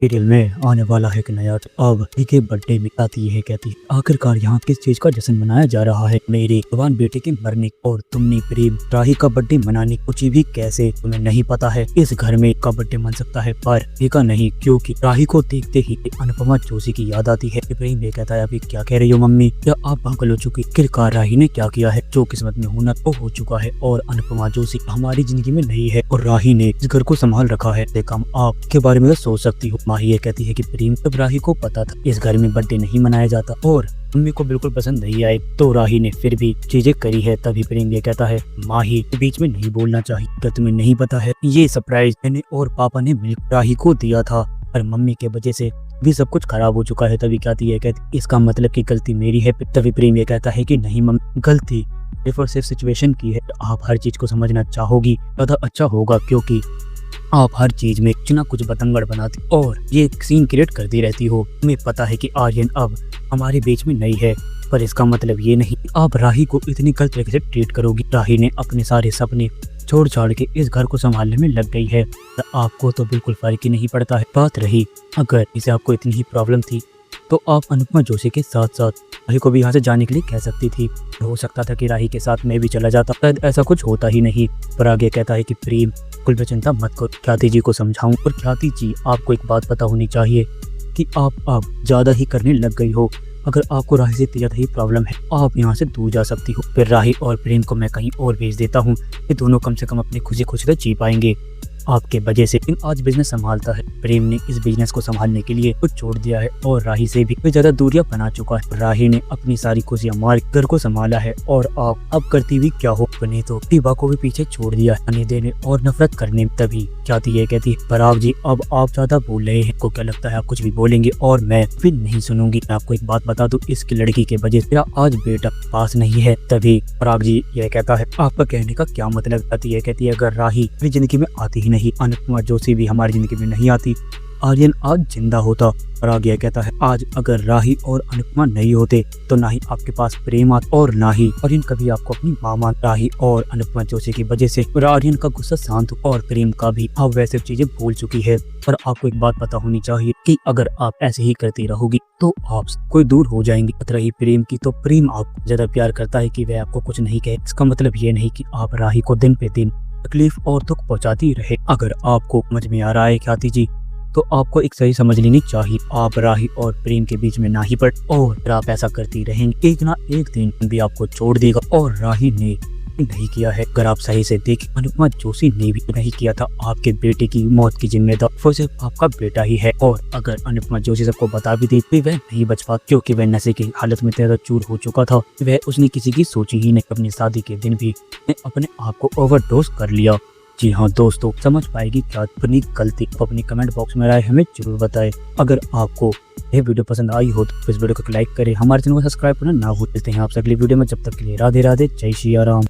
Serial में आने वाला है एक नया अब के बर्थडे में आती है कहती है आखिरकार यहाँ किस चीज का जश्न मनाया जा रहा है, मेरे जवान बेटे के मरने और तुमने प्रेम राही का बर्थडे मनाने कुछ भी कैसे तुम्हें नहीं पता है। इस घर में का बर्थडे मन सकता है पर का नहीं, क्योंकि राही को देखते ही अनुपमा जोशी की याद आती है। प्रेम ये कहता है अभी क्या कह रही हो मम्मी, क्या आप पागल हो चुकी? आखिरकार राही ने क्या किया है, जो किस्मत में होना तो हो चुका है और अनुपमा जोशी हमारी जिंदगी में नहीं है और राही ने इस घर को संभाल रखा है। काम आपके बारे में तो सोच सकती हो। माही ये कहती है कि प्रेम तब राही को पता था इस घर में बर्थडे नहीं मनाया जाता और मम्मी को बिल्कुल पसंद नहीं आए तो राही ने फिर भी चीजें करी है। तभी प्रेम ये कहता है माही बीच में नहीं बोलना चाहिए, क्या तुम्हें नहीं पता है ये सरप्राइज मैंने और पापा ने मिलकर राही को दिया था और मम्मी के वजह से भी सब कुछ खराब हो चुका है। तभी कहती है कहती इसका मतलब की गलती मेरी है। तभी प्रेम ये कहता है कि नहीं मम्मी, गलती सिर्फ सिचुएशन की है। आप हर चीज को समझना चाहोगी ज्यादा अच्छा होगा, क्योंकि आप हर चीज में कुछ ना कुछ बतंगड़ बनाती और ये सीन क्रिएट करती रहती हो। तुम्हें पता है कि आर्यन अब हमारे बीच में नहीं है, पर इसका मतलब ये नहीं आप राही को इतनी गलत तरीके से ट्रीट करोगी। राही ने अपने सारे सपने छोड़ छाड़ के इस घर को संभालने में लग गई है, तो आपको तो बिल्कुल फर्क ही नहीं पड़ता है। बात रही अगर इसे आपको इतनी ही प्रॉब्लम थी तो आप अनुपमा जोशी के साथ साथ राही को भी यहाँ से जाने के लिए कह सकती थी। हो सकता था कि राही के साथ मैं भी चला जाता, शायद ऐसा कुछ होता ही नहीं। पर आगे कहता है कि प्रेम कुल पे चिंता मत करो, ख्याति जी को समझाऊं। और ख्याति जी आपको एक बात पता होनी चाहिए कि आप अब ज्यादा ही करने लग गई हो। अगर आपको राही से ज्यादा ही प्रॉब्लम है आप यहाँ से दूर जा सकती हो। फिर राही और प्रेम को मैं कहीं और भेज देता हूँ, ये दोनों कम से कम अपनी खुशी खुशी तो जी पाएंगे आपके वजह से। आज बिजनेस संभालता है, प्रेम ने इस बिजनेस को संभालने के लिए कुछ छोड़ दिया है और राही से भी ज्यादा दूरियां बना चुका है। राही ने अपनी सारी खुशियां मार घर को संभाला है और आप अब करती हुई क्या हो, बने तो टीबा को भी पीछे छोड़ दिया है देने और नफरत करने। तभी कहती है पराग जी अब आप ज्यादा बोल रहे हैं, को क्या लगता है आप कुछ भी बोलेंगे और मैं फिर नहीं सुनूंगी। मैं आपको एक बात बता दूं, इसकी लड़की के वजह से आज बेटा पास नहीं है। तभी पराग जी यह कहता है आपका कहने का क्या मतलब? कहती है अगर राही मेरी जिंदगी में आती ही नहीं, अनुपमा जोशी भी हमारी जिंदगी में नहीं आती, आर्यन आज जिंदा होता। और आगे कहता है आज अगर राही और अनुपमा नहीं होते तो ना ही आपके पास प्रेम आता और ना ही आर्यन कभी आपको अपनी मां मान। राही और अनुपमा जोशी की वजह से आर्यन का गुस्सा शांत और प्रेम का भी अब वैसे चीजें भूल चुकी है। पर आपको एक बात पता होनी चाहिए कि अगर आप ऐसे ही करती रहोगी तो आप कोई दूर हो जाएंगी। रही प्रेम की तो प्रेम आपको ज्यादा प्यार करता है कि वह आपको कुछ नहीं कहे। इसका मतलब ये नहीं कि आप राही को दिन पे दिन तकलीफ और दुख पहुंचाती रहे। अगर आपको समझ में आ रहा है ख्याति जी तो आपको एक सही समझ लेनी चाहिए, आप राही और प्रेम के बीच में ना ही पड़ और अगर आप ऐसा करती रहेंगे एक ना एक दिन भी आपको छोड़ देगा। और राही ने नहीं किया है, अगर आप सही से देखें अनुपमा जोशी ने भी नहीं किया था। आपके बेटे की मौत की जिम्मेदार वो सिर्फ आपका बेटा ही है और अगर अनुपमा जोशी सबको बता भी देती वह नहीं बच पाता, क्योंकि वह नशे की हालत में ज्यादा चूर हो चुका था। वह उसने किसी की सोची ही नहीं। अपनी शादी के दिन भी अपने आप को ओवरडोज कर लिया। जी हाँ दोस्तों, समझ पाएगी क्या अपनी गलती? अपनी कमेंट बॉक्स में राय हमें जरूर बताएं। अगर आपको ये वीडियो पसंद आई हो तो इस वीडियो को लाइक करें, हमारे चैनल को सब्सक्राइब करना ना भूलते हैं। आपसे अगली वीडियो में, जब तक के लिए राधे राधे, जय श्री राम।